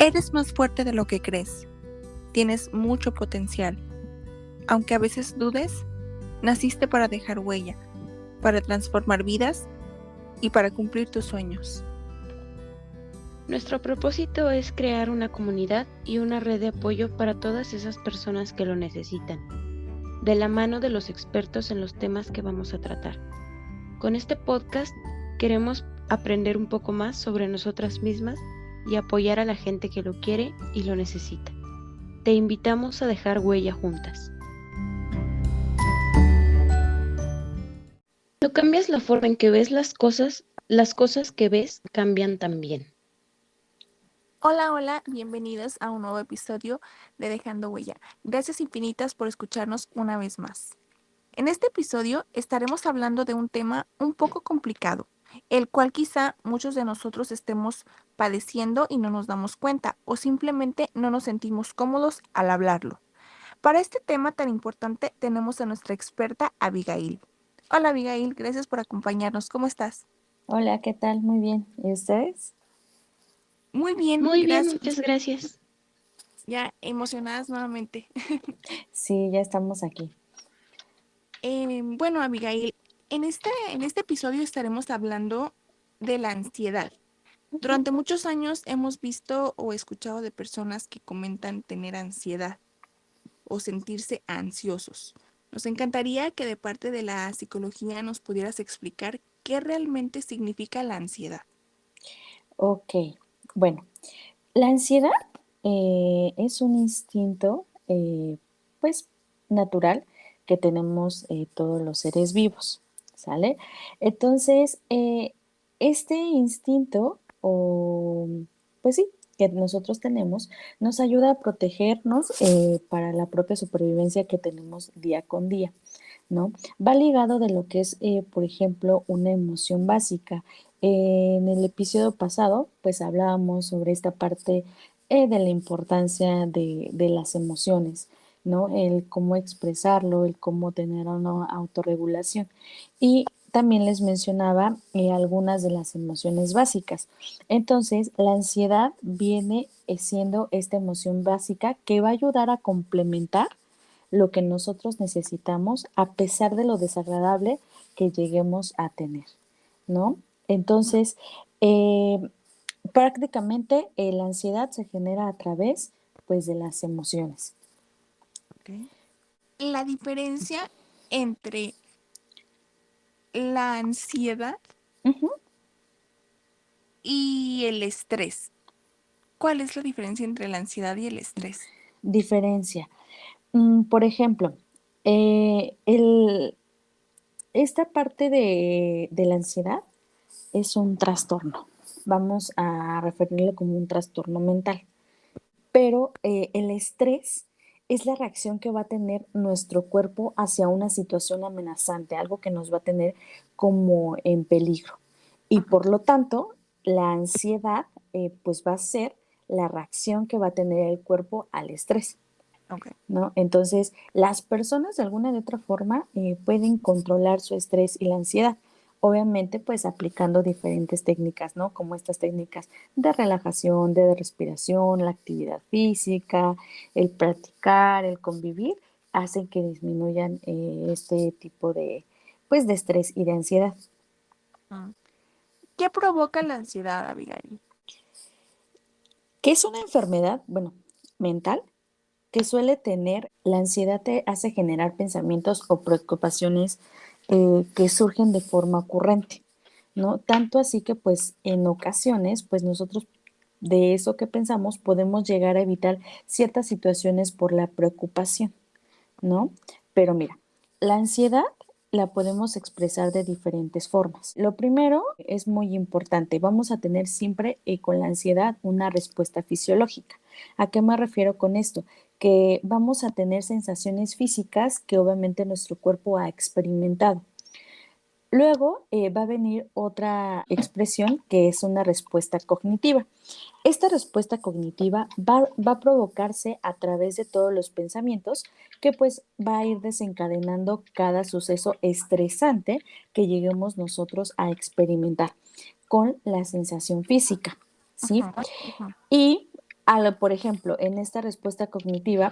Eres más fuerte de lo que crees. Tienes mucho potencial. Aunque a veces dudes, naciste para dejar huella, para transformar vidas y para cumplir tus sueños. Nuestro propósito es crear una comunidad y una red de apoyo para todas esas personas que lo necesitan, de la mano de los expertos en los temas que vamos a tratar. Con este podcast queremos aprender un poco más sobre nosotras mismas y apoyar a la gente que lo quiere y lo necesita. Te invitamos a dejar huella juntas. Cuando cambias la forma en que ves las cosas que ves cambian también. Hola, bienvenidos a un nuevo episodio de Dejando Huella. Gracias infinitas por escucharnos una vez más. En este episodio estaremos hablando de un tema un poco complicado, el cual quizá muchos de nosotros estemos padeciendo y no nos damos cuenta o simplemente no nos sentimos cómodos al hablarlo. Para este tema tan importante tenemos a nuestra experta Abigail. Hola Abigail, gracias por acompañarnos. ¿Cómo estás? Hola, ¿qué tal? Muy bien. ¿Y ustedes? Muy bien, Muy bien, gracias. muchas gracias. Ya emocionadas nuevamente. Sí, ya estamos aquí. Bueno, Abigail, en este episodio estaremos hablando de la ansiedad. Durante muchos años hemos visto o escuchado de personas que comentan tener ansiedad o sentirse ansiosos. Nos encantaría que de parte de la psicología nos pudieras explicar qué realmente significa la ansiedad. Ok, bueno, la ansiedad es un instinto, pues, natural que tenemos todos los seres vivos, ¿sale? Entonces, este instinto, o, pues sí, que nosotros tenemos, nos ayuda a protegernos para la propia supervivencia que tenemos día con día, ¿no? Va ligado de lo que es, por ejemplo, una emoción básica. En el episodio pasado, pues hablábamos sobre esta parte de la importancia de las emociones, ¿no? El cómo expresarlo, el cómo tener una autorregulación. Y también les mencionaba algunas de las emociones básicas. Entonces, la ansiedad viene siendo esta emoción básica que va a ayudar a complementar lo que nosotros necesitamos a pesar de lo desagradable que lleguemos a tener, ¿no? Entonces, prácticamente la ansiedad se genera a través, pues, de las emociones. Okay. La diferencia entre la ansiedad Uh-huh. y el estrés. ¿Cuál es la diferencia entre la ansiedad y el estrés? Diferencia. Por ejemplo, esta parte de la ansiedad es un trastorno. Vamos a referirlo como un trastorno mental. Pero el estrés es la reacción que va a tener nuestro cuerpo hacia una situación amenazante, algo que nos va a tener como en peligro. Y por lo tanto, la ansiedad pues va a ser la reacción que va a tener el cuerpo al estrés. Okay. ¿No? Entonces, las personas de alguna de otra forma pueden controlar su estrés y la ansiedad. Obviamente, pues aplicando diferentes técnicas, ¿no? Como estas técnicas de relajación, de respiración, la actividad física, el practicar, el convivir, hacen que disminuyan este tipo de, pues, de estrés y de ansiedad. ¿Qué provoca la ansiedad, Abigail? ¿Qué es una enfermedad? Bueno, mental, que suele tener, la ansiedad te hace generar pensamientos o preocupaciones que surgen de forma ocurrente, ¿no? Tanto así que pues en ocasiones, pues nosotros de eso que pensamos podemos llegar a evitar ciertas situaciones por la preocupación, ¿no? Pero mira, la ansiedad la podemos expresar de diferentes formas. Lo primero es muy importante, vamos a tener siempre con la ansiedad una respuesta fisiológica. ¿A qué me refiero con esto? Que vamos a tener sensaciones físicas que obviamente nuestro cuerpo ha experimentado. Luego va a venir otra expresión que es una respuesta cognitiva. Esta respuesta cognitiva va a provocarse a través de todos los pensamientos que pues va a ir desencadenando cada suceso estresante que lleguemos nosotros a experimentar con la sensación física, ¿sí? Ajá, ajá. Y Por ejemplo, en esta respuesta cognitiva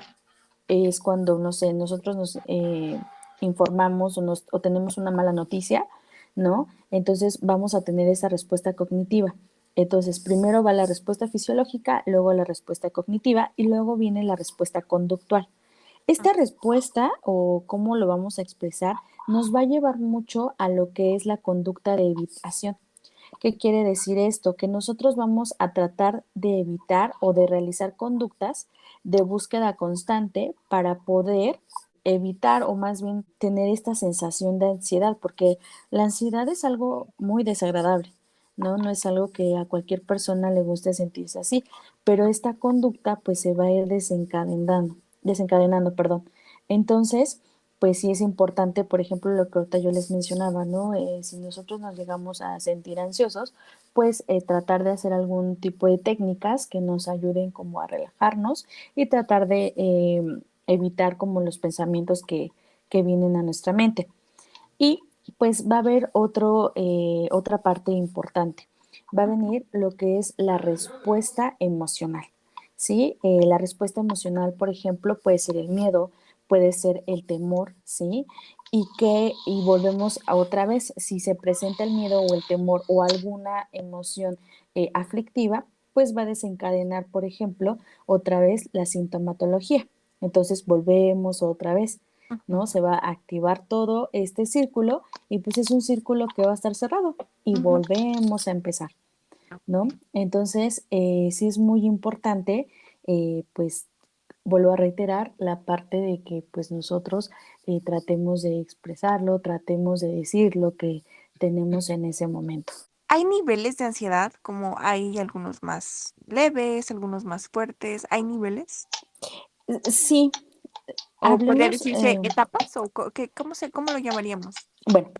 es cuando, no sé, nosotros nos informamos o tenemos una mala noticia, ¿no? Entonces vamos a tener esa respuesta cognitiva. Entonces, primero va la respuesta fisiológica, luego la respuesta cognitiva y luego viene la respuesta conductual. Esta respuesta o cómo lo vamos a expresar nos va a llevar mucho a lo que es la conducta de evitación. ¿Qué quiere decir esto? Que nosotros vamos a tratar de evitar o de realizar conductas de búsqueda constante para poder evitar o más bien tener esta sensación de ansiedad, porque la ansiedad es algo muy desagradable, ¿no? No es algo que a cualquier persona le guste sentirse así, pero esta conducta pues se va a ir desencadenando, perdón. Entonces, pues sí es importante, por ejemplo, lo que ahorita yo les mencionaba, ¿no? Si nosotros nos llegamos a sentir ansiosos, pues tratar de hacer algún tipo de técnicas que nos ayuden como a relajarnos y tratar de evitar como los pensamientos que vienen a nuestra mente. Y pues va a haber otra parte importante. Va a venir lo que es la respuesta emocional. ¿Sí? La respuesta emocional, por ejemplo, puede ser el miedo, puede ser el temor, ¿sí? Y volvemos a otra vez, si se presenta el miedo o el temor o alguna emoción aflictiva, pues va a desencadenar, por ejemplo, otra vez la sintomatología. Entonces volvemos otra vez, ¿no? Se va a activar todo este círculo y pues es un círculo que va a estar cerrado y volvemos a empezar, ¿no? Entonces, sí es muy importante, pues vuelvo a reiterar la parte de que pues nosotros tratemos de expresarlo, tratemos de decir lo que tenemos en ese momento. ¿Hay niveles de ansiedad? Como hay algunos más leves, algunos más fuertes. ¿Hay niveles? Sí, ¿O podría hablemos, decirse etapas? ¿O cómo lo llamaríamos? bueno,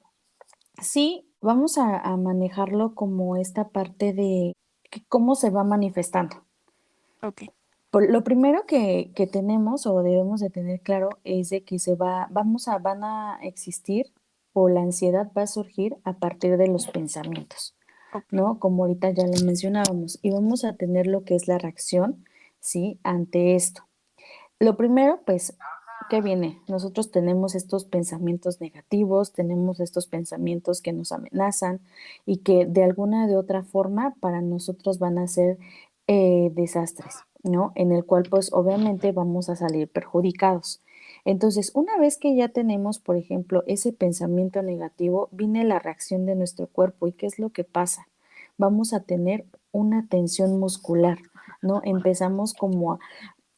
sí, vamos a manejarlo como esta parte de cómo se va manifestando. Ok. Lo primero que tenemos o debemos de tener claro es de que van a existir o la ansiedad va a surgir a partir de los pensamientos, Ok. ¿no? Como ahorita ya lo mencionábamos, y vamos a tener lo que es la reacción, ¿sí? Ante esto. Lo primero, pues, ¿qué viene? Nosotros tenemos estos pensamientos negativos, tenemos estos pensamientos que nos amenazan y que de alguna de otra forma para nosotros van a ser desastres, ¿no? En el cual pues obviamente vamos a salir perjudicados. Entonces, una vez que ya tenemos, por ejemplo, ese pensamiento negativo, viene la reacción de nuestro cuerpo. ¿Y qué es lo que pasa? Vamos a tener una tensión muscular, ¿no? Empezamos como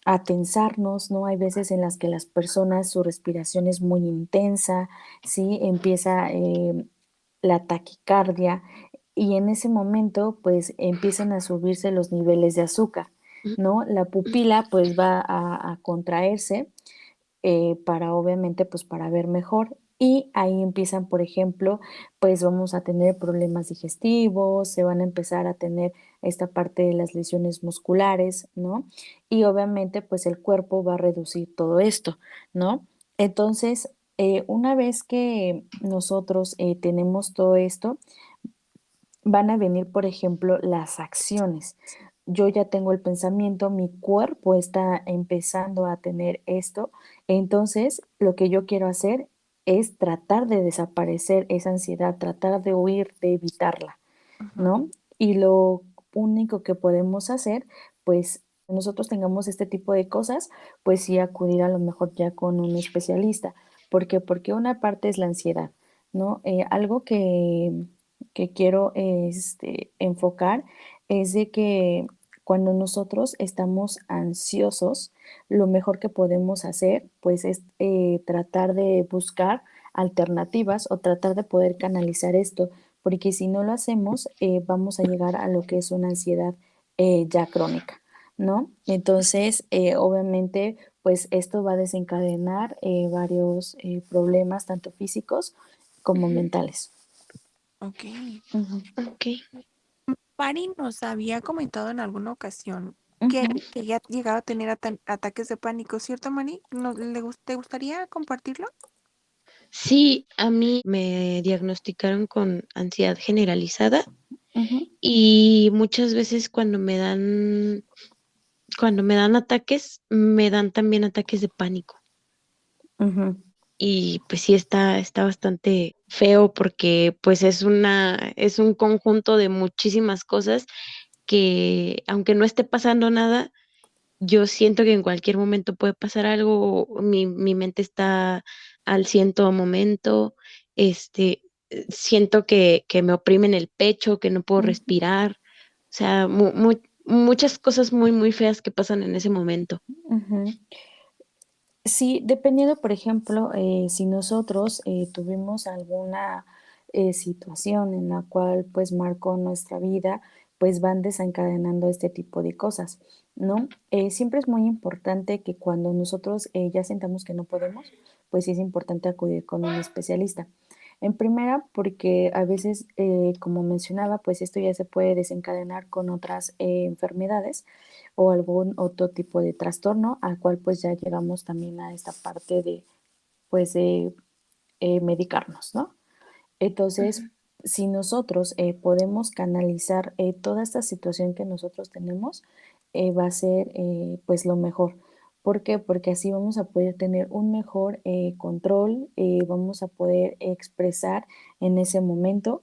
a tensarnos, ¿no? Hay veces en las que las personas, su respiración es muy intensa, ¿sí? Empieza la taquicardia y en ese momento, pues, empiezan a subirse los niveles de azúcar, ¿no? La pupila, pues, va a contraerse para obviamente, pues para ver mejor. Y ahí empiezan, por ejemplo, pues vamos a tener problemas digestivos, se van a empezar a tener esta parte de las lesiones musculares, ¿no? Y obviamente, pues el cuerpo va a reducir todo esto, ¿no? Entonces, una vez que nosotros tenemos todo esto, van a venir, por ejemplo, las acciones. Yo ya tengo el pensamiento, mi cuerpo está empezando a tener esto, entonces lo que yo quiero hacer es tratar de desaparecer esa ansiedad, tratar de huir, de evitarla, Ujú. ¿no? Y lo único que podemos hacer, pues nosotros tengamos este tipo de cosas, pues sí acudir a lo mejor ya con un especialista. ¿Por qué? Porque una parte es la ansiedad, ¿no? Algo que quiero enfocar es de que cuando nosotros estamos ansiosos, lo mejor que podemos hacer, pues, es tratar de buscar alternativas o tratar de poder canalizar esto, porque si no lo hacemos, vamos a llegar a lo que es una ansiedad ya crónica, ¿no? Entonces, obviamente, pues esto va a desencadenar varios problemas, tanto físicos como Ujú. mentales. Ok. Ujú, Ok. Pari nos había comentado en alguna ocasión que, ujú. que ya llegaba a tener ataques de pánico, ¿cierto, Mari? ¿No, te gustaría compartirlo? Sí, a mí me diagnosticaron con ansiedad generalizada Ujú, y muchas veces cuando me dan cuando me dan ataques, me dan también ataques de pánico. Ujú, Y pues sí está bastante feo porque pues es un conjunto de muchísimas cosas que aunque no esté pasando nada, yo siento que en cualquier momento puede pasar algo, mi mente está al cien todo momento, este, siento que me oprimen el pecho, que no puedo ujú, respirar, o sea, muchas cosas muy feas que pasan en ese momento. ujú. Sí, dependiendo, por ejemplo, si nosotros tuvimos alguna situación en la cual pues marcó nuestra vida, pues van desencadenando este tipo de cosas, ¿no? Siempre es muy importante que cuando nosotros ya sintamos que no podemos, pues sí es importante acudir con un especialista. En primera, porque a veces, como mencionaba, pues esto ya se puede desencadenar con otras enfermedades o algún otro tipo de trastorno, al cual pues ya llegamos también a esta parte de pues de medicarnos, ¿no? Entonces, Ujú. si nosotros podemos canalizar toda esta situación que nosotros tenemos, va a ser pues lo mejor. ¿Por qué? Porque así vamos a poder tener un mejor control, vamos a poder expresar en ese momento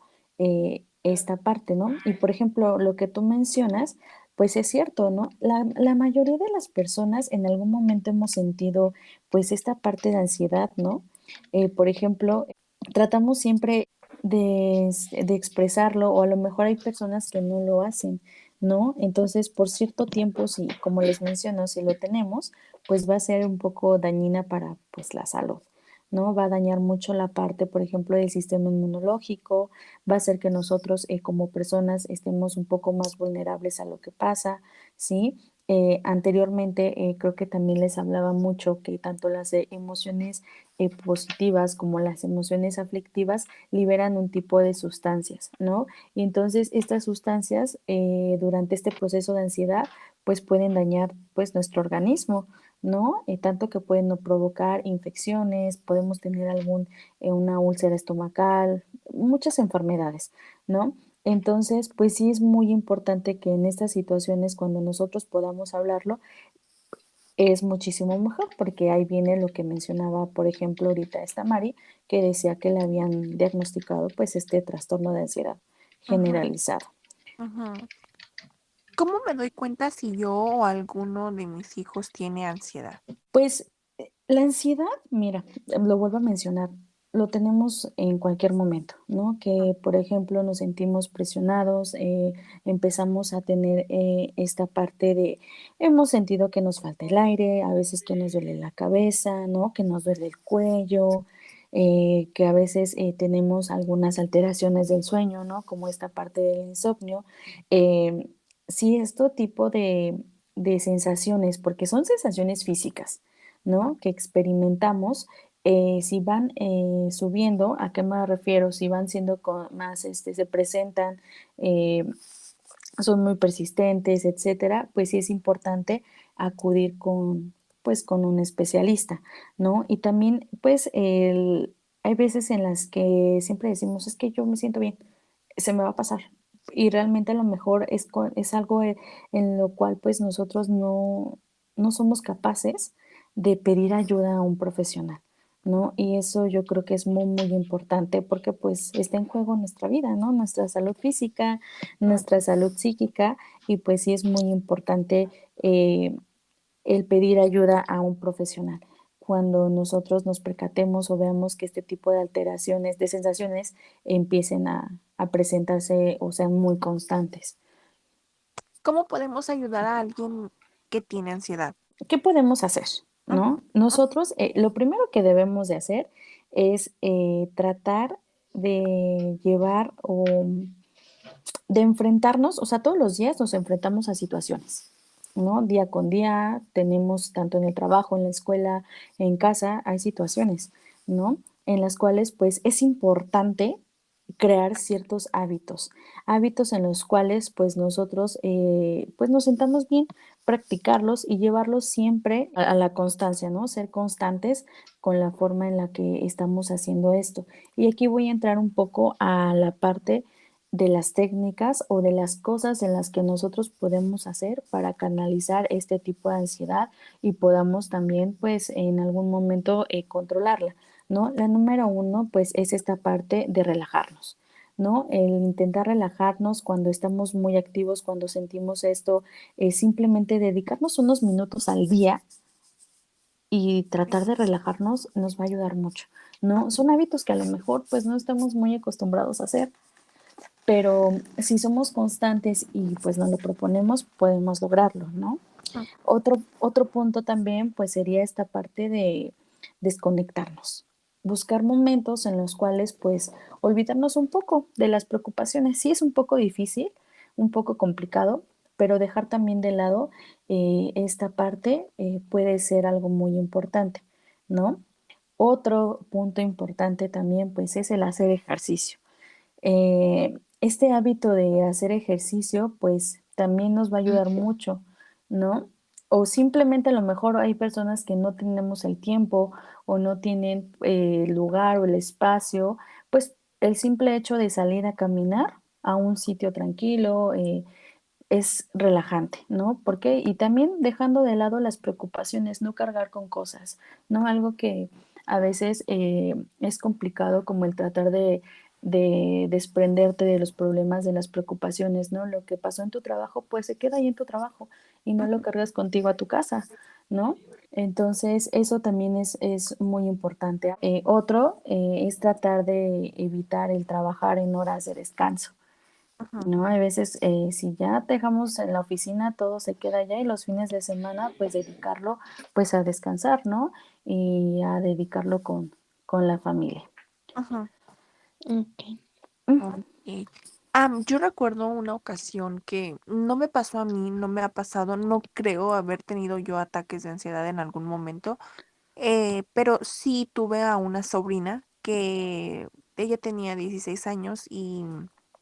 esta parte, ¿no? Y por ejemplo, lo que tú mencionas, pues es cierto, ¿no? La mayoría de las personas en algún momento hemos sentido pues esta parte de ansiedad, ¿no? Por ejemplo, tratamos siempre de expresarlo, o a lo mejor hay personas que no lo hacen, ¿no? Entonces, por cierto tiempo, si, como les menciono, si lo tenemos, pues va a ser un poco dañina para, pues, la salud, ¿no? Va a dañar mucho la parte, por ejemplo, del sistema inmunológico, va a hacer que nosotros, como personas estemos un poco más vulnerables a lo que pasa, ¿sí? Anteriormente, creo que también les hablaba mucho que tanto las emociones positivas como las emociones aflictivas liberan un tipo de sustancias, ¿no? Y entonces estas sustancias durante este proceso de ansiedad pues pueden dañar pues nuestro organismo, ¿no? Tanto que pueden no provocar infecciones, podemos tener una úlcera estomacal, muchas enfermedades, ¿no? Entonces, pues sí es muy importante que en estas situaciones, cuando nosotros podamos hablarlo, es muchísimo mejor, porque ahí viene lo que mencionaba, por ejemplo, ahorita esta Mari, que decía que le habían diagnosticado pues este trastorno de ansiedad Ujú, generalizado. ujú. ¿Cómo me doy cuenta si yo o alguno de mis hijos tiene ansiedad? Pues la ansiedad, mira, lo vuelvo a mencionar, lo tenemos en cualquier momento, ¿no? Que, por ejemplo, nos sentimos presionados, empezamos a tener esta parte de, hemos sentido que nos falta el aire, a veces que nos duele la cabeza, ¿no? Que nos duele el cuello, que a veces tenemos algunas alteraciones del sueño, ¿no? Como esta parte del insomnio. Eh, sí, este tipo de sensaciones, porque son sensaciones físicas, ¿no? Que experimentamos, si van subiendo, ¿a qué me refiero? Si van siendo más, se presentan, eh, son muy persistentes, etcétera, pues sí es importante acudir pues, con un especialista, ¿no? Y también, pues, hay veces en las que siempre decimos, es que yo me siento bien, se me va a pasar. Y realmente a lo mejor es algo en lo cual pues nosotros no somos capaces de pedir ayuda a un profesional, ¿no? Y eso yo creo que es muy importante porque pues está en juego nuestra vida, ¿no? Nuestra salud física, nuestra salud psíquica y pues sí es muy importante el pedir ayuda a un profesional. Cuando nosotros nos percatemos o veamos que este tipo de alteraciones, de sensaciones, empiecen a presentarse o sean muy constantes. ¿Cómo podemos ayudar a alguien que tiene ansiedad? ¿Qué podemos hacer? Ujú, ¿No? Nosotros, lo primero que debemos de hacer es tratar de llevar o de enfrentarnos, o sea, todos los días nos enfrentamos a situaciones, ¿no? Día con día tenemos, tanto en el trabajo, en la escuela, en casa, hay situaciones, ¿no? En las cuales, pues, es importante crear ciertos hábitos, hábitos en los cuales, pues, nosotros, pues, nos sentamos bien, practicarlos y llevarlos siempre a la constancia, ¿no? Ser constantes con la forma en la que estamos haciendo esto. Y aquí voy a entrar un poco a la parte de las técnicas o de las cosas en las que nosotros podemos hacer para canalizar este tipo de ansiedad y podamos también, pues, en algún momento controlarla, ¿no? La número uno, pues, es esta parte de relajarnos, ¿no? El intentar relajarnos cuando estamos muy activos, cuando sentimos esto, simplemente dedicarnos unos minutos al día y tratar de relajarnos nos va a ayudar mucho, ¿no? Son hábitos que a lo mejor pues no estamos muy acostumbrados a hacer, pero si somos constantes y pues nos lo proponemos, podemos lograrlo, ¿no? Otro punto también pues sería esta parte de desconectarnos, buscar momentos en los cuales pues olvidarnos un poco de las preocupaciones. Sí es un poco difícil, un poco complicado, pero dejar también de lado esta parte puede ser algo muy importante, ¿no? Otro punto importante también pues es el hacer ejercicio. Este hábito de hacer ejercicio, pues también nos va a ayudar mucho, ¿no? O simplemente a lo mejor hay personas que no tenemos el tiempo o no tienen el lugar o el espacio, pues el simple hecho de salir a caminar a un sitio tranquilo es relajante, ¿no? Porque y también dejando de lado las preocupaciones, no cargar con cosas, ¿no? Algo que a veces es complicado como el tratar de desprenderte de los problemas, de las preocupaciones, ¿no? Lo que pasó en tu trabajo, pues se queda ahí en tu trabajo y no lo cargas contigo a tu casa, ¿no? Entonces, eso también es muy importante. Otro es tratar de evitar el trabajar en horas de descanso. No, hay veces, si ya dejamos en la oficina, todo se queda allá y los fines de semana, pues dedicarlo, pues a descansar, ¿no? Y a dedicarlo con la familia. Ajá. Ok. Mm, Ok. Yo recuerdo una ocasión que no me pasó a mí, no me ha pasado, no creo haber tenido yo ataques de ansiedad en algún momento, pero sí tuve a una sobrina que ella tenía 16 años y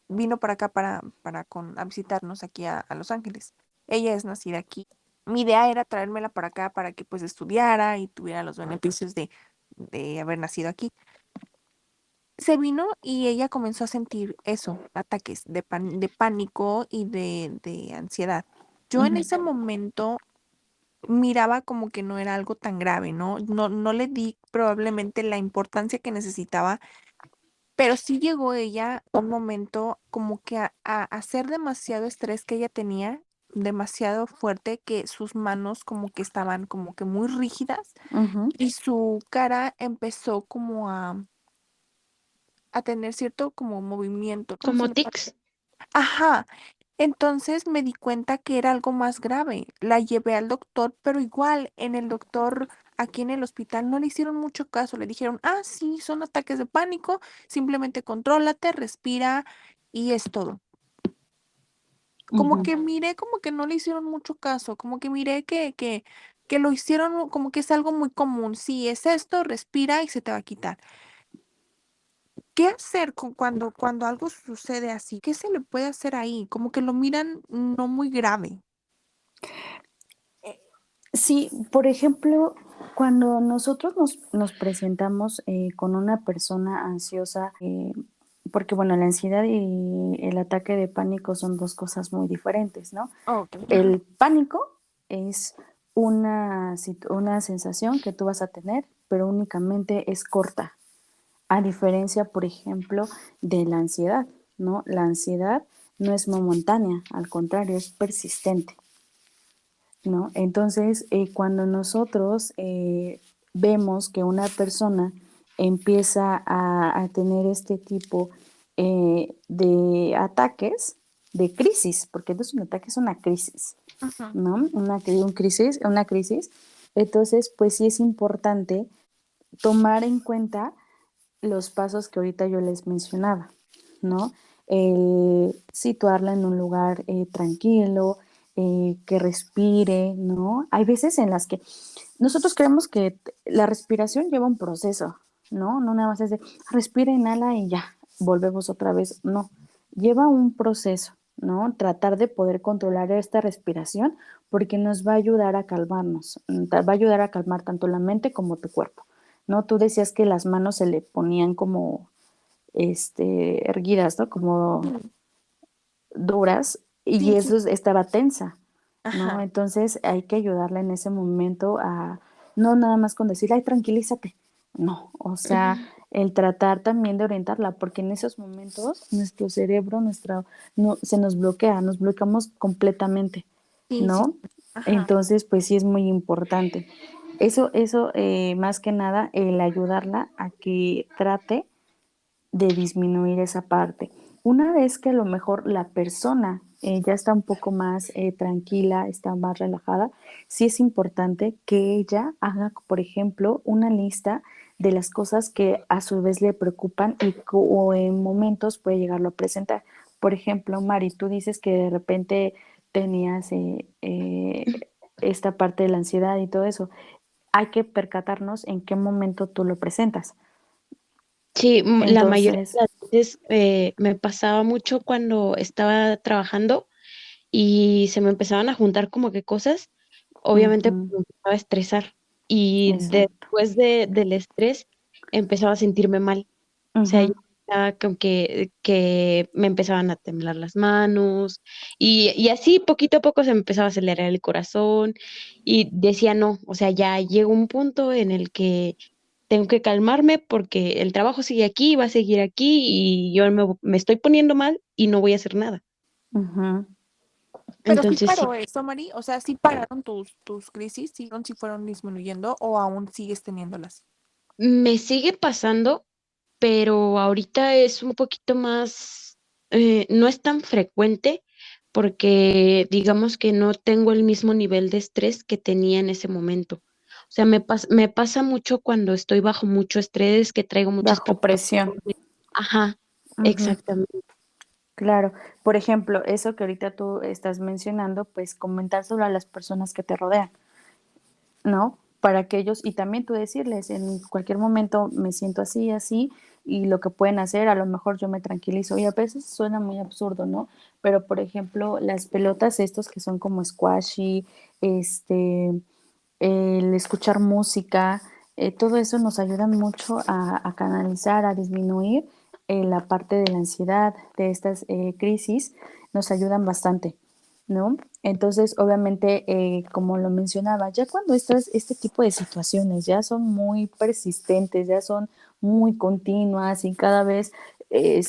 vino para acá a visitarnos aquí a Los Ángeles. Ella es nacida aquí. Mi idea era traérmela para acá para que pues estudiara y tuviera los beneficios de haber nacido aquí. Se vino y ella comenzó a sentir eso, ataques de pánico y de ansiedad. Yo en ujú, ese momento miraba como que no era algo tan grave, ¿no? No le di probablemente la importancia que necesitaba, pero sí llegó ella a un momento como que a hacer demasiado estrés que ella tenía, demasiado fuerte, que sus manos como que estaban como que muy rígidas ujú, y su cara empezó como a tener cierto como movimiento, ¿cómo se Como le puede? tics. Ajá. Entonces me di cuenta que era algo más grave. La llevé al doctor, pero igual en el doctor, aquí en el hospital, no le hicieron mucho caso. Le dijeron, sí, son ataques de pánico, simplemente contrólate, respira y es todo. Como ujú. que miré, como que no le hicieron mucho caso, como que miré que lo hicieron como que es algo muy común. Sí, es esto, respira y se te va a quitar. ¿Qué hacer cuando algo sucede así? ¿Qué se le puede hacer ahí? Como que lo miran no muy grave. Sí, por ejemplo, cuando nosotros nos presentamos con una persona ansiosa, porque bueno, la ansiedad y el ataque de pánico son dos cosas muy diferentes, ¿no? Ok. El pánico es una sensación que tú vas a tener, pero únicamente es corta, a diferencia, por ejemplo, de la ansiedad, ¿no? La ansiedad no es momentánea, al contrario, es persistente, ¿no? Entonces, cuando nosotros vemos que una persona empieza a tener este tipo de ataques, de crisis, porque no es un ataque, es una crisis, Ajá. ¿no? Una crisis. Entonces, pues sí es importante tomar en cuenta los pasos que ahorita yo les mencionaba, ¿no? Situarla en un lugar tranquilo, que respire, ¿no? Hay veces en las que nosotros creemos que la respiración lleva un proceso, ¿no? No nada más es de respira, inhala y ya, volvemos otra vez. No, lleva un proceso, ¿no? Tratar de poder controlar esta respiración porque nos va a ayudar a calmarnos, va a ayudar a calmar tanto la mente como tu cuerpo, ¿no? Tú decías que las manos se le ponían como erguidas, ¿no? Como Sí. duras y Sí, sí. estaba tensa, ¿no? Ajá. Entonces hay que ayudarla en ese momento a, no nada más con decir, ay, tranquilízate, no, o sea, Ujú. el tratar también de orientarla, porque en esos momentos nuestro cerebro, no, se nos bloquea, nos bloqueamos completamente, Sí, sí. ¿no? Ajá. Entonces, pues sí es muy importante. Eso más que nada, el ayudarla a que trate de disminuir esa parte. Una vez que a lo mejor la persona ya está un poco más tranquila, está más relajada, sí es importante que ella haga, por ejemplo, una lista de las cosas que a su vez le preocupan o en momentos puede llegarlo a presentar. Por ejemplo, Mari, tú dices que de repente tenías esta parte de la ansiedad y todo eso. Hay que percatarnos en qué momento tú lo presentas. Sí, la mayoría de Entonces, las veces me pasaba mucho cuando estaba trabajando y se me empezaban a juntar como que cosas, obviamente pues, ujú, me empezaba a estresar y exacto. después del estrés empezaba a sentirme mal. O sea, yo Ujú, estaba con que me empezaban a temblar las manos y así poquito a poco se me empezaba a acelerar el corazón y decía no, o sea, ya llegó un punto en el que tengo que calmarme porque el trabajo sigue aquí, va a seguir aquí y yo me estoy poniendo mal y no voy a hacer nada. ujú. Pero sí Entonces sí, paró eso, Mari. O sea, sí pararon tus crisis, sí fueron disminuyendo o aún sigues teniéndolas. me sigue pasando, pero ahorita es un poquito más, no es tan frecuente porque digamos que no tengo el mismo nivel de estrés que tenía en ese momento. O sea, me pasa mucho cuando estoy bajo mucho estrés, que traigo muchas Bajo presión. preocupaciones. Ajá, Ujú, exactamente. claro. Por ejemplo, eso que ahorita tú estás mencionando, pues comentárselo a las personas que te rodean, ¿no? Para que ellos, y también tú decirles, en cualquier momento me siento así, así, y lo que pueden hacer, a lo mejor yo me tranquilizo, y a veces suena muy absurdo, ¿no? Pero, por ejemplo, las pelotas estos que son como squashy, este, el escuchar música, todo eso nos ayuda mucho a canalizar, a disminuir la parte de la ansiedad, de estas crisis, nos ayudan bastante, ¿no? Entonces, obviamente, como lo mencionaba, ya cuando este tipo de situaciones ya son muy persistentes, ya son muy continuas y cada vez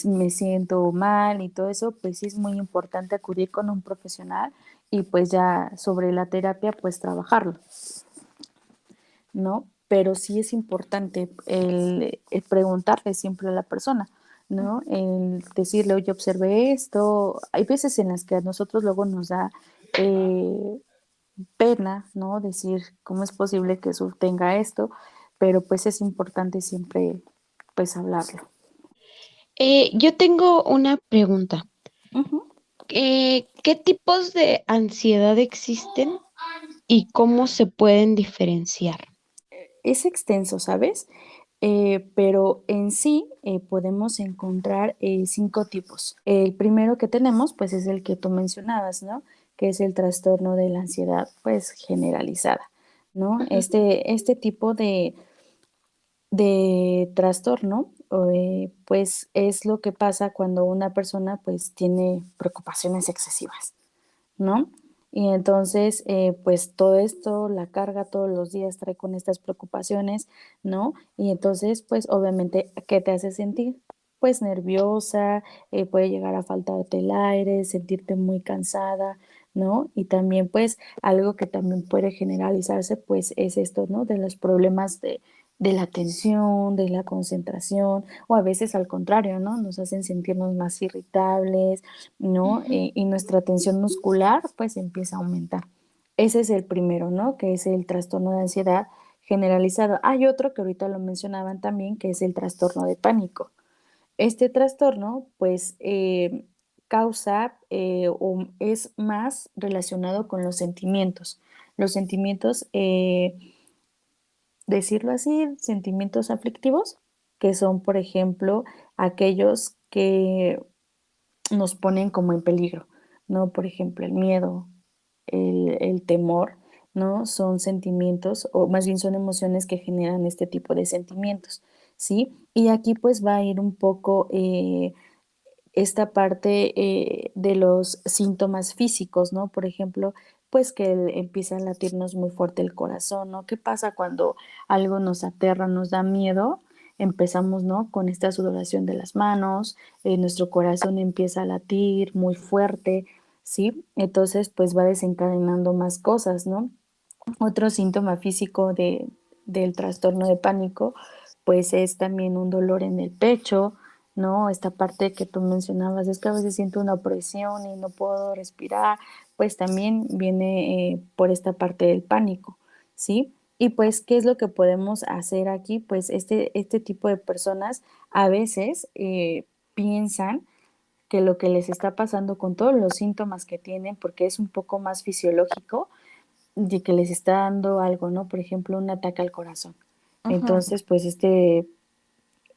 me siento mal y todo eso, pues sí es muy importante acudir con un profesional y pues ya sobre la terapia, pues trabajarlo. ¿No? Pero sí es importante el preguntarle siempre a la persona, ¿no? El decirle, oye, observé esto. Hay veces en las que a nosotros luego nos da pena, ¿no? Decir, ¿cómo es posible que su tenga esto? Pero pues es importante siempre, pues, hablarlo. Yo tengo una pregunta. Ujú. ¿Qué tipos de ansiedad existen y cómo se pueden diferenciar? Es extenso, ¿sabes? Pero en sí podemos encontrar 5 tipos. El primero que tenemos, pues es el que tú mencionabas, ¿no? Que es el trastorno de la ansiedad, pues generalizada, ¿no? Ujú. Este tipo de trastorno, pues es lo que pasa cuando una persona pues tiene preocupaciones excesivas, ¿no? Y entonces, pues todo esto, la carga todos los días trae con estas preocupaciones, ¿no? Y entonces, pues obviamente, ¿qué te hace sentir? Pues nerviosa, puede llegar a faltarte el aire, sentirte muy cansada, ¿no? Y también, pues, algo que también puede generalizarse, pues, es esto, ¿no? De los problemas de la atención, de la concentración, o a veces al contrario, ¿no? Nos hacen sentirnos más irritables, ¿no? Ujú. Y nuestra tensión muscular pues empieza a aumentar. Ese es el primero, ¿no? Que es el trastorno de ansiedad generalizado. Hay otro que ahorita lo mencionaban también, que es el trastorno de pánico. Este trastorno pues causa o es más relacionado con los sentimientos. Los sentimientos, decirlo así, sentimientos aflictivos, que son, por ejemplo, aquellos que nos ponen como en peligro, ¿no? Por ejemplo, el miedo, el temor, ¿no? Son sentimientos, o más bien son emociones que generan este tipo de sentimientos, ¿sí? Y aquí pues va a ir un poco esta parte de los síntomas físicos, ¿no? Por ejemplo, pues que empieza a latirnos muy fuerte el corazón, ¿no? ¿Qué pasa cuando algo nos aterra, nos da miedo? Empezamos, ¿no? Con esta sudoración de las manos, nuestro corazón empieza a latir muy fuerte, ¿sí? Entonces, pues va desencadenando más cosas, ¿no? Otro síntoma físico del trastorno de pánico, pues es también un dolor en el pecho, ¿no? Esta parte que tú mencionabas, es que a veces siento una presión y no puedo respirar, pues también viene por esta parte del pánico, ¿sí? Y pues, ¿qué es lo que podemos hacer aquí? Pues este tipo de personas a veces piensan que lo que les está pasando con todos los síntomas que tienen, porque es un poco más fisiológico, de que les está dando algo, ¿no? Por ejemplo, un ataque al corazón. Ujú. Entonces, pues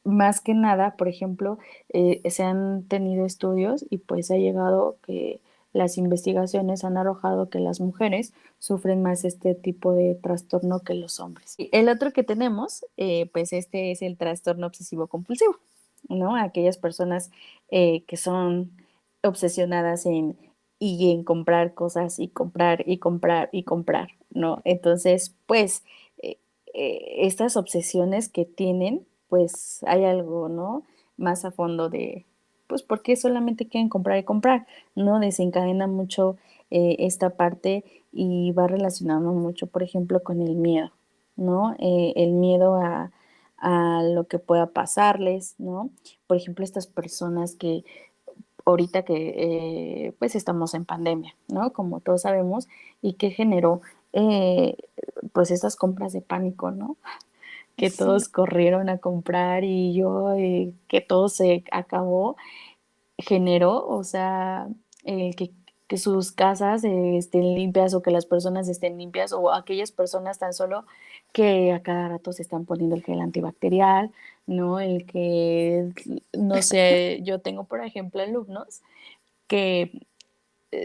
más que nada, por ejemplo, se han tenido estudios y pues ha llegado que las investigaciones han arrojado que las mujeres sufren más este tipo de trastorno que los hombres. Y el otro que tenemos, pues este es el trastorno obsesivo compulsivo, ¿no? Aquellas personas que son obsesionadas en comprar cosas y comprar y comprar y comprar, ¿no? Entonces, pues estas obsesiones que tienen, pues hay algo, ¿no? Más a fondo de, pues, ¿por qué solamente quieren comprar y comprar? ¿No? Desencadena mucho esta parte y va relacionado mucho, por ejemplo, con el miedo, ¿no? El miedo a lo que pueda pasarles, ¿no? Por ejemplo, estas personas que ahorita que pues estamos en pandemia, ¿no? Como todos sabemos, y que generó eh, pues estas compras de pánico, ¿no? Que Sí. todos corrieron a comprar y que todo se acabó, generó, o sea, que sus casas estén limpias o que las personas estén limpias o aquellas personas tan solo que a cada rato se están poniendo el gel antibacterial, ¿no? El que, no sé, yo tengo, por ejemplo, alumnos que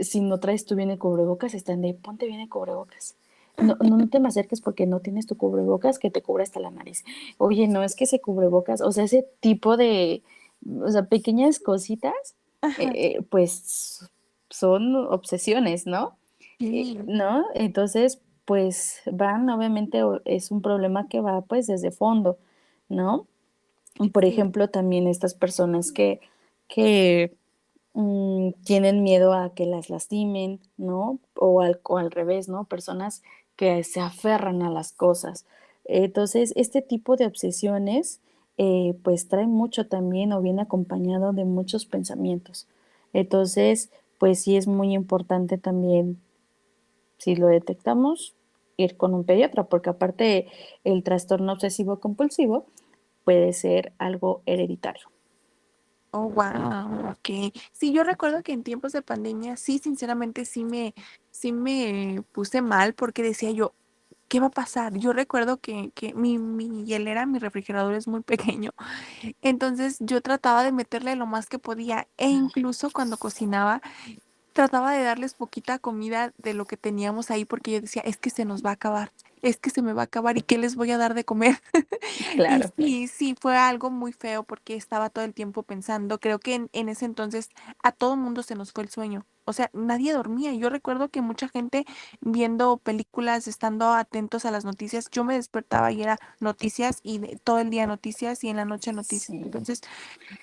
si no traes tu bien el cubrebocas, están de ponte bien el cubrebocas. No, no te me acerques porque no tienes tu cubrebocas que te cubre hasta la nariz. Oye, no es que ese cubrebocas, o sea, ese tipo de, o sea, pequeñas cositas, Ajá. pues son obsesiones, ¿no? Sí. ¿No? Entonces, pues van, obviamente, es un problema que va pues desde fondo, ¿no? Por Sí. ejemplo, también estas personas que tienen miedo a que las lastimen, ¿no? O al revés, ¿no? Personas que se aferran a las cosas. Entonces, este tipo de obsesiones, pues trae mucho también o viene acompañado de muchos pensamientos. Entonces, pues sí es muy importante también, si lo detectamos, ir con un pediatra, porque aparte el trastorno obsesivo compulsivo puede ser algo hereditario. Oh, wow, ok. Sí, yo recuerdo que en tiempos de pandemia, sí, sinceramente, sí me puse mal porque decía yo, ¿qué va a pasar? Yo recuerdo que mi hielera, mi refrigerador es muy pequeño, entonces yo trataba de meterle lo más que podía e incluso cuando cocinaba, trataba de darles poquita comida de lo que teníamos ahí porque yo decía, es que se nos va a acabar, es que se me va a acabar y ¿qué les voy a dar de comer? Y Claro, sí, sí, fue algo muy feo porque estaba todo el tiempo pensando, creo que en ese entonces a todo mundo se nos fue el sueño. O sea, nadie dormía. Yo recuerdo que mucha gente viendo películas, estando atentos a las noticias, yo me despertaba y era noticias y todo el día noticias y en la noche noticias. sí. Entonces,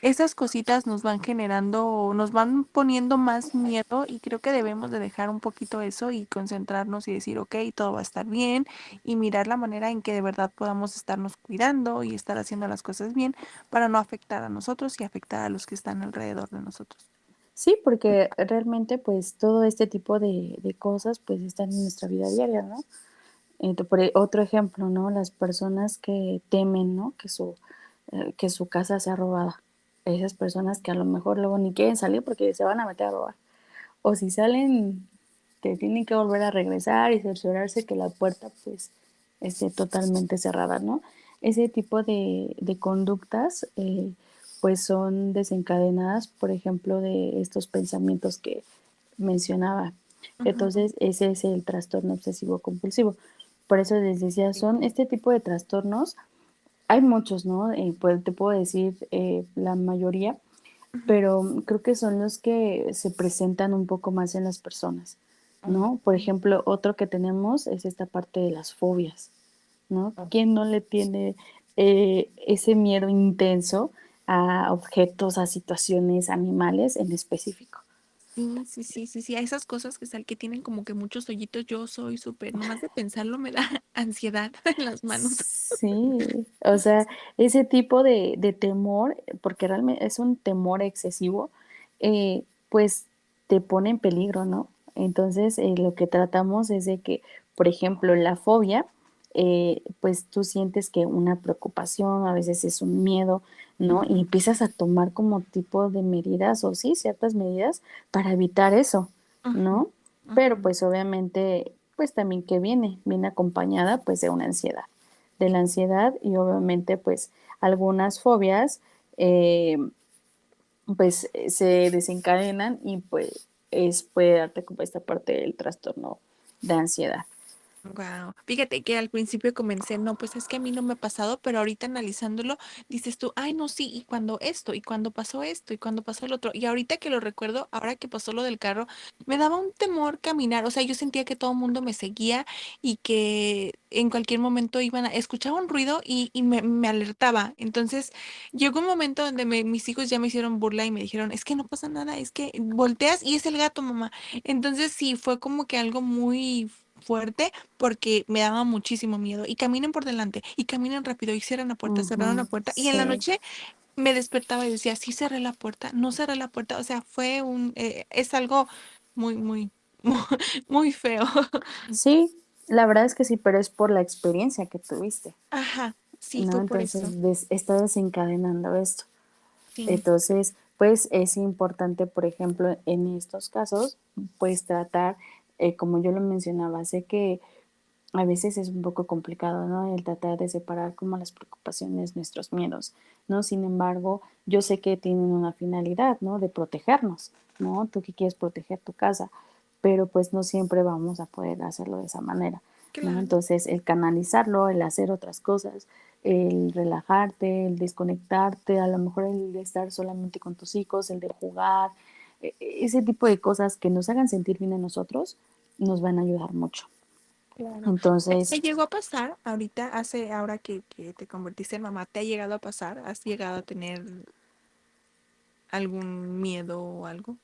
esas cositas nos van generando, nos van poniendo más miedo y creo que debemos de dejar un poquito eso y concentrarnos y decir, ok, todo va a estar bien y mirar la manera en que de verdad podamos estarnos cuidando y estar haciendo las cosas bien para no afectar a nosotros y afectar a los que están alrededor de nosotros. Sí, porque realmente, pues, todo este tipo de cosas, pues, están en nuestra vida diaria, ¿no? Otro ejemplo, ¿no? Las personas que temen, ¿no? Que su casa sea robada. Esas personas que a lo mejor luego ni quieren salir porque se van a meter a robar. O si salen, que tienen que volver a regresar y cerciorarse que la puerta, pues, esté totalmente cerrada, ¿no? Ese tipo de conductas, pues, son desencadenadas, por ejemplo, de estos pensamientos que mencionaba. Ujú. Entonces, ese es el trastorno obsesivo compulsivo. Por eso les decía, son este tipo de trastornos, hay muchos, ¿no? Pues te puedo decir la mayoría, Ujú. pero creo que son los que se presentan un poco más en las personas, ¿no? Por Mm, ejemplo, otro que tenemos es esta parte de las fobias, ¿no? mm. ¿Quién no le tiene ese miedo intenso a objetos, a situaciones, animales en específico? Sí, sí, sí, sí, sí, a esas cosas que tienen como que muchos hoyitos, yo soy súper, nomás de pensarlo me da ansiedad en las manos. Sí, o sea, ese tipo de temor, porque realmente es un temor excesivo, pues te pone en peligro, ¿no? Entonces, lo que tratamos es de que, por ejemplo, la fobia, pues tú sientes que una preocupación, a veces es un miedo, ¿no? Ujú, Y empiezas a tomar como tipo de medidas, o sí, ciertas medidas para evitar eso, ujú, ¿no? Pero ujú. pues obviamente, pues también que viene acompañada pues de una ansiedad, de la ansiedad y obviamente pues algunas fobias pues se desencadenan y pues puede darte como esta parte del trastorno de ansiedad. Wow. Fíjate que al principio comencé, no, pues es que a mí no me ha pasado, pero ahorita analizándolo, dices tú, ay, no, sí, y cuando esto, y cuando pasó esto, y cuando pasó el otro. Y ahorita que lo recuerdo, ahora que pasó lo del carro, me daba un temor caminar. O sea, yo sentía que todo el mundo me seguía y que en cualquier momento iban a escuchaba un ruido y me alertaba. Entonces, llegó un momento donde mis hijos ya me hicieron burla y me dijeron, es que no pasa nada, es que volteas y es el gato, mamá. Entonces, sí, fue como que algo muy fuerte porque me daba muchísimo miedo. Y caminen por delante, y caminen rápido, y cierran la puerta, cerraron la Ujú, puerta. Y en la sí, noche me despertaba y decía, sí cerré la puerta, no cerré la puerta. O sea, es algo muy, muy, muy, muy feo. sí, la verdad es que sí, pero es por la experiencia que tuviste, Ajá, sí, ¿no? fue por eso. Entonces está desencadenando esto. Sí. Entonces, pues es importante, por ejemplo, en estos casos, pues tratar, como yo lo mencionaba, sé que a veces es un poco complicado, ¿no? El tratar de separar como las preocupaciones, nuestros miedos, ¿no? Sin embargo, yo sé que tienen una finalidad, ¿no? De protegernos, ¿no? Tú que quieres proteger tu casa, pero pues no siempre vamos a poder hacerlo de esa manera, ¿no? Claro. Entonces, el canalizarlo, el hacer otras cosas, el relajarte, el desconectarte, a lo mejor el estar solamente con tus hijos, el de jugar, ese tipo de cosas que nos hagan sentir bien a nosotros, nos van a ayudar mucho. Claro. ¿Te Entonces, llegó a pasar ahorita, ahora que te convertiste en mamá, te ha llegado a pasar? ¿Has llegado a tener algún miedo o algo?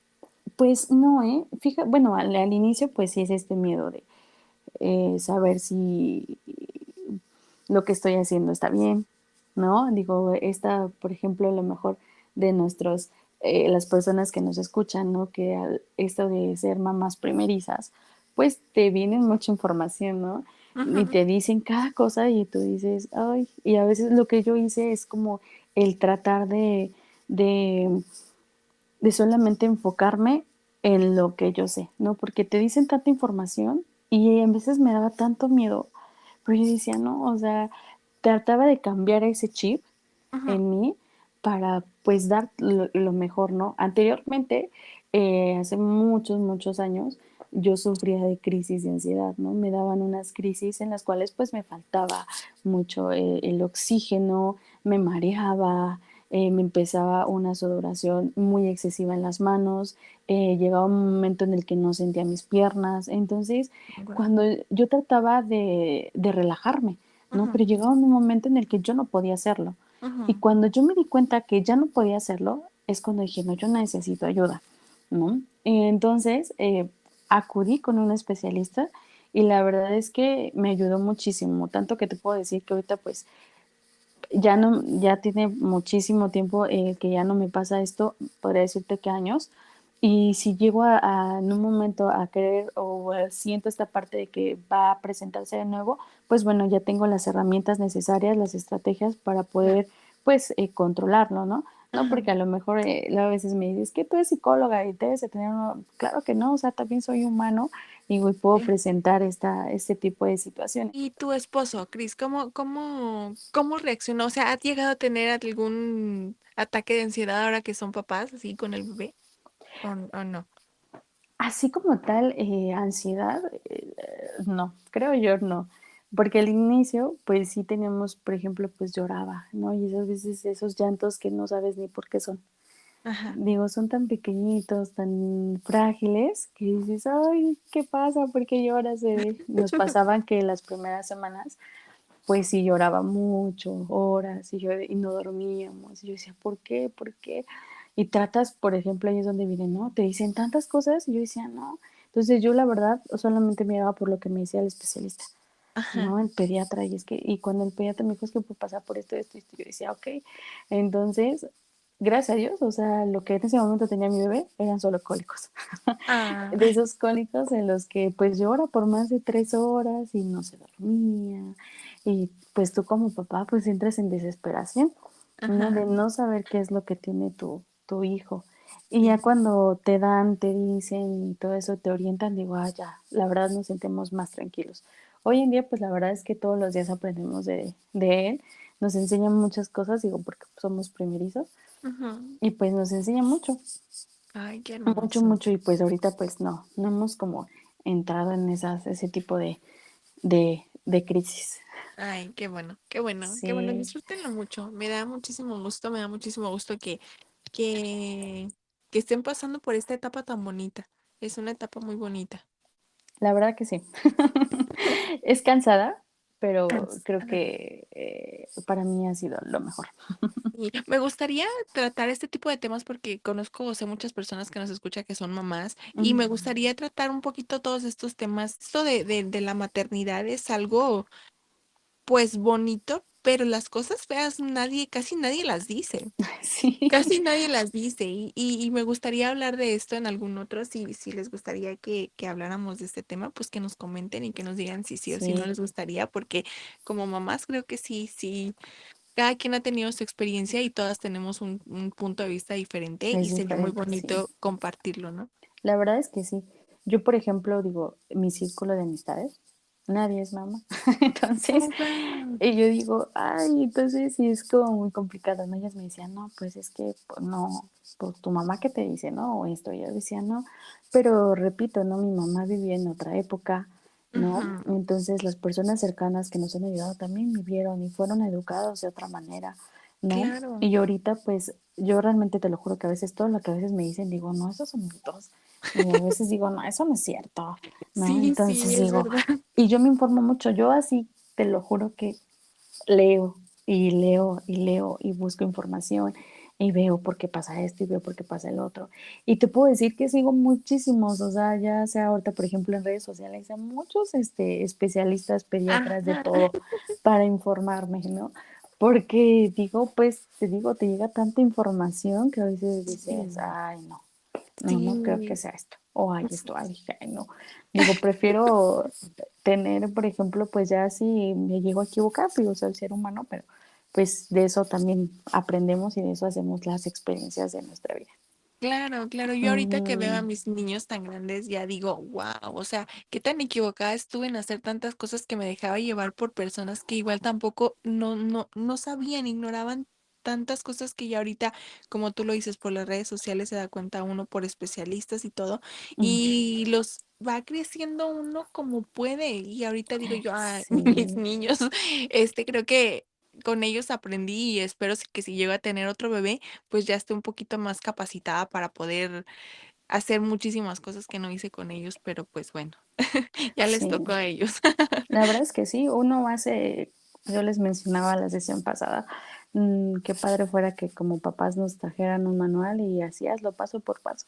pues no, ¿eh? Fija, bueno, al inicio pues sí es este miedo de saber si lo que estoy haciendo está bien, ¿no? Digo, esta, por ejemplo, a lo mejor de las personas que nos escuchan, ¿no? Que esto de ser mamás primerizas, pues te viene mucha información, ¿no? Y Ujú, te dicen cada cosa y tú dices, ay, y a veces lo que yo hice es como el tratar de de solamente enfocarme en lo que yo sé, ¿no? Porque te dicen tanta información y a veces me daba tanto miedo, pero yo decía, no, o sea, trataba de cambiar ese chip ujú. en mí para pues dar lo mejor, ¿no? Anteriormente, hace muchos, muchos años, yo sufría de crisis de ansiedad, ¿no? Me daban unas crisis en las cuales pues me faltaba mucho el oxígeno, me mareaba, me empezaba una sudoración muy excesiva en las manos, llegaba un momento en el que no sentía mis piernas, entonces Guau. cuando yo trataba de relajarme, ¿no? Ujú, Pero llegaba un momento en el que yo no podía hacerlo. Y ujú. cuando yo me di cuenta que ya no podía hacerlo, es cuando dije, no, yo necesito ayuda, ¿no? Y entonces acudí con un especialista y la verdad es que me ayudó muchísimo, tanto que te puedo decir que ahorita pues ya no, ya tiene muchísimo tiempo que ya no me pasa esto, podría decirte que años, y si llego en un momento a querer o siento esta parte de que va a presentarse de nuevo, pues bueno, ya tengo las herramientas necesarias, las estrategias para Claro. poder pues controlarlo, ¿no? No, Ajá. porque a lo mejor a veces me dices que tú eres psicóloga y debes de tener claro que no, o sea, también soy humano y puedo Sí. presentar este tipo de situaciones. ¿Y tu esposo, Cris, cómo reaccionó? O sea, ¿has llegado a tener algún ataque de ansiedad ahora que son papás, así con el bebé? ¿O no? Así como tal, ansiedad, no, creo yo no, porque al inicio, pues sí teníamos, por ejemplo, pues lloraba, ¿no? Y esas veces esos llantos que no sabes ni por qué son, Ajá. Digo, son tan pequeñitos, tan frágiles, que dices: "Ay, ¿qué pasa? ¿Por qué lloras?". Nos pasaban que las primeras semanas, pues sí lloraba mucho, horas, y no dormíamos. Y yo decía: "¿Por qué? ¿Por qué?". Y tratas, por ejemplo, ahí es donde viene, ¿no? Te dicen tantas cosas, y yo decía: "No". Entonces, yo la verdad solamente miraba por lo que me decía el especialista, Ajá. ¿no? El pediatra, y cuando el pediatra me dijo: "Es que puede pasar por esto, esto y esto", yo decía: "Okey". Entonces, gracias a Dios, o sea, lo que en ese momento tenía mi bebé eran solo cólicos. Ah, De esos cólicos en los que, pues, llora por más de 3 horas y no se dormía, y, pues, tú como papá, pues, entras en desesperación, ¿no? De ajá. no saber qué es lo que tiene tu hijo. Y ya Sí. cuando te dan, te dicen y todo eso, te orientan, digo: "Ah, ya", la verdad nos sentimos más tranquilos. Hoy en día, pues, la verdad es que todos los días aprendemos de él, nos enseñan muchas cosas, digo, porque somos primerizos, Ujú. y pues nos enseña mucho, Ay, qué mucho, hermoso. mucho, y pues ahorita pues no hemos como entrado en ese tipo de crisis. Ay, qué bueno, qué bueno, qué bueno. Sí, Disfrútenlo mucho. Me da muchísimo gusto que, que estén pasando por esta etapa tan bonita. Es una etapa muy bonita. la verdad que sí. Es cansada, pero creo Cansada. que, para mí ha sido lo mejor. Y me gustaría tratar este tipo de temas porque conozco, o sea, muchas personas que nos escuchan que son mamás y me Ujú. gustaría tratar un poquito todos estos temas. Esto de la maternidad es algo, pues, bonito, pero las cosas feas casi nadie las dice. Sí, Casi nadie las dice y me gustaría hablar de esto en algún otro, si les gustaría que habláramos de este tema, pues que nos comenten y que nos digan si sí o si no sí, les gustaría, porque como mamás creo que sí, cada quien ha tenido su experiencia y todas tenemos un punto de vista diferente es y sería muy diferente, sí. bonito compartirlo, ¿no? La verdad es que sí. Yo, por ejemplo, digo, mi círculo de amistades, nadie es mamá. Entonces, Oh, guau. y yo digo, ay, entonces sí es como muy complicado, ¿no? Ellas me decían, no, pues es que pues, no, pues tu mamá qué te dice, ¿no? O esto, y yo decía, no, pero repito, ¿no? Mi mamá vivía en otra época, ¿no? Ujú, Entonces las personas cercanas que nos han ayudado también vivieron y fueron educados de otra manera, ¿no? claro. Y ahorita, pues, yo realmente te lo juro que a veces todo lo que a veces me dicen, digo, no, esos son mitos. Y a veces digo, no, eso no es cierto, ¿no? Sí, sí, Entonces es digo, verdad. y yo me informo mucho, yo así te lo juro que leo y leo y leo y busco información y veo por qué pasa esto y veo por qué pasa el otro. Y te puedo decir que sigo muchísimos, o sea, ya sea ahorita, por ejemplo, en redes sociales, a muchos especialistas, pediatras, de Ajá, todo, para informarme, ¿no? Porque digo, pues, te digo, te llega tanta información que a veces dices, sí, ay, no, no creo que sí. sea esto. O ay, esto, ay, ay, no. Digo, prefiero tener, por ejemplo, pues ya si me llego a equivocar, digo, soy ser humano, pero pues de eso también aprendemos y de eso hacemos las experiencias de nuestra vida. Claro, claro. Yo ahorita que veo a Ujú, mis niños tan grandes, ya digo, wow, o sea, qué tan equivocada estuve en hacer tantas cosas que me dejaba llevar por personas que igual tampoco no sabían, ignoraban tantas cosas que ya ahorita, como tú lo dices, por las redes sociales se da cuenta uno por especialistas y todo, ujú. y los va creciendo uno como puede. Y ahorita digo yo, ay, mis Sí, niños, creo que con ellos aprendí y espero que si llego a tener otro bebé pues ya esté un poquito más capacitada para poder hacer muchísimas cosas que no hice con ellos, pero pues bueno, ya les sí. tocó a ellos. La verdad es que sí, uno hace, yo les mencionaba la sesión pasada, qué padre fuera que como papás nos trajeran un manual y así hazlo paso por paso,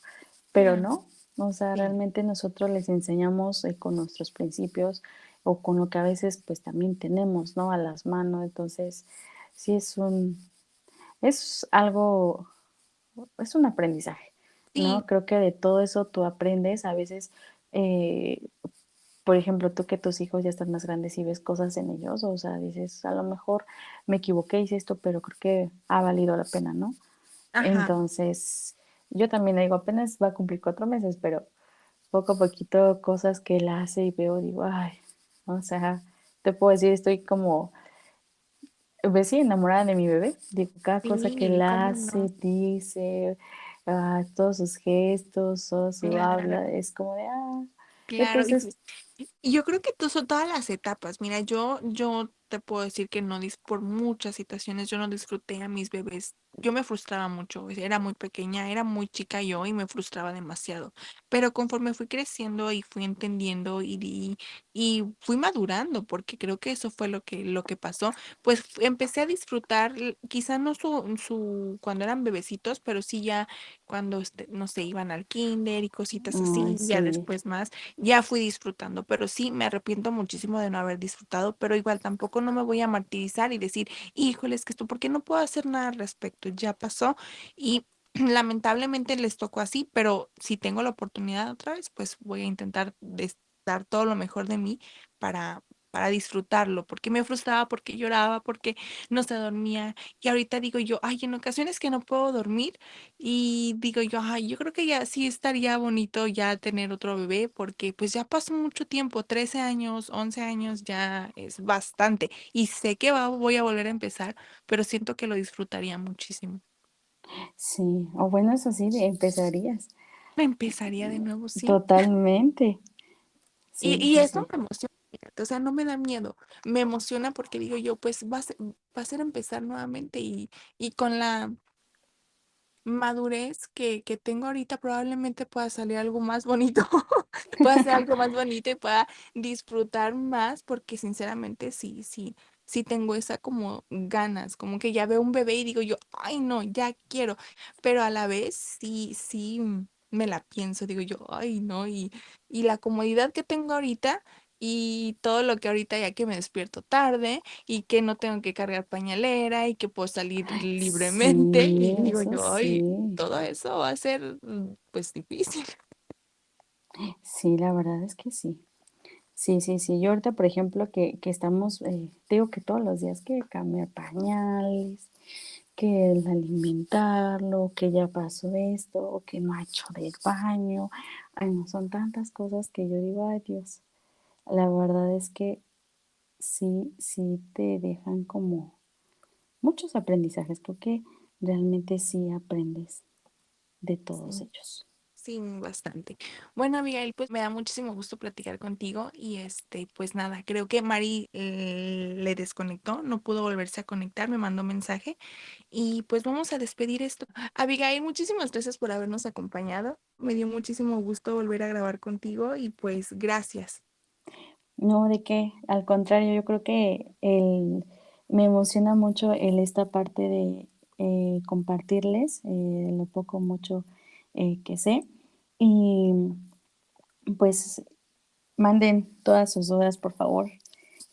pero Mm, no, o sea, sí, realmente nosotros les enseñamos con nuestros principios o con lo que a veces pues también tenemos, ¿no? A las manos, entonces sí es algo, es un aprendizaje, sí, ¿no? Creo que de todo eso tú aprendes, a veces eh, por ejemplo, tú que tus hijos ya están más grandes y ves cosas en ellos, o sea, dices, a lo mejor me equivoqué, hice esto, pero creo que ha valido la pena, ¿no? ajá, Entonces, yo también digo, apenas va a cumplir 4 meses, pero poco a poquito cosas que él hace y veo, digo, ay, o sea, te puedo decir, estoy como, pues sí, enamorada de mi bebé. Digo, cada cosa que él sí, cómo hace, no, dice, todos sus gestos, todo su claro, habla, es como de. claro. Entonces, Y yo creo que son todas las etapas. Mira, yo te puedo decir que no, por muchas situaciones yo no disfruté a mis bebés. Yo me frustraba mucho, era muy pequeña, era muy chica yo y me frustraba demasiado. Pero conforme fui creciendo y fui entendiendo y fui madurando, porque creo que eso fue lo que pasó, pues empecé a disfrutar, quizá no cuando eran bebecitos, pero sí ya cuando, no sé, iban al kinder y cositas Ay, así, ya sí, después más ya fui disfrutando, pero sí me arrepiento muchísimo de no haber disfrutado, pero igual tampoco no me voy a martirizar y decir, híjole, es que esto, porque no puedo hacer nada al respecto, ya pasó y lamentablemente les tocó así, pero si tengo la oportunidad otra vez, pues voy a intentar dar todo lo mejor de mí para, para disfrutarlo, porque me frustraba, porque lloraba, porque no se dormía y ahorita digo yo, ay, en ocasiones que no puedo dormir. Y digo yo, ay, yo creo que ya sí estaría bonito ya tener otro bebé porque pues ya pasó mucho tiempo, 13 años, 11 años ya es bastante. Y sé que voy a volver a empezar, pero siento que lo disfrutaría muchísimo. sí. O bueno, eso sí, empezarías. Empezaría de nuevo, sí. Totalmente. Y, Sí, y sí, eso sí. me emociona, fíjate, o sea, no me da miedo, me emociona porque digo yo, pues va a ser empezar nuevamente y con la madurez que tengo ahorita probablemente pueda salir algo más bonito, pueda hacer algo más bonito y pueda disfrutar más, porque sinceramente sí, sí, sí tengo esa como ganas, como que ya veo un bebé y digo yo, ay no, ya quiero, pero a la vez sí, sí me la pienso, digo yo, ay no, y la comodidad que tengo ahorita y todo lo que ahorita ya que me despierto tarde y que no tengo que cargar pañalera y que puedo salir libremente Sí, y digo eso yo, ay, sí. todo eso va a ser pues difícil. Sí, la verdad es que sí. Sí, sí, sí. Yo ahorita, por ejemplo, que estamos, digo que todos los días que cambiar pañales, que el alimentarlo, que ya pasó esto, o que no ha hecho del baño. Ay, no, son tantas cosas que yo digo, ay Dios. La verdad es que sí, sí te dejan como muchos aprendizajes. Creo que realmente sí aprendes de todos Sí, ellos. sí, bastante. Bueno, Abigail, pues me da muchísimo gusto platicar contigo y pues nada, creo que Mari le desconectó, no pudo volverse a conectar, me mandó mensaje y pues vamos a despedir esto. Abigail, muchísimas gracias por habernos acompañado. Me dio muchísimo gusto volver a grabar contigo y pues gracias. No, de qué, al contrario, yo creo que me emociona mucho esta parte de compartirles lo poco mucho que sé y pues manden todas sus dudas, por favor,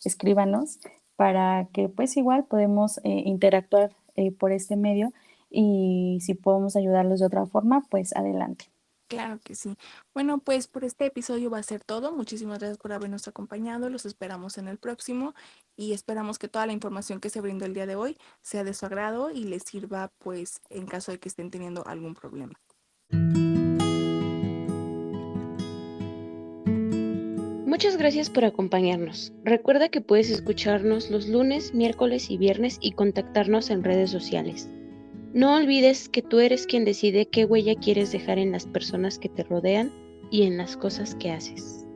escríbanos para que pues igual podemos interactuar por este medio y si podemos ayudarlos de otra forma, pues adelante. Claro que sí. Bueno, pues por este episodio va a ser todo. Muchísimas gracias por habernos acompañado. Los esperamos en el próximo y esperamos que toda la información que se brindó el día de hoy sea de su agrado y les sirva pues en caso de que estén teniendo algún problema. Muchas gracias por acompañarnos. Recuerda que puedes escucharnos los lunes, miércoles y viernes y contactarnos en redes sociales. No olvides que tú eres quien decide qué huella quieres dejar en las personas que te rodean y en las cosas que haces.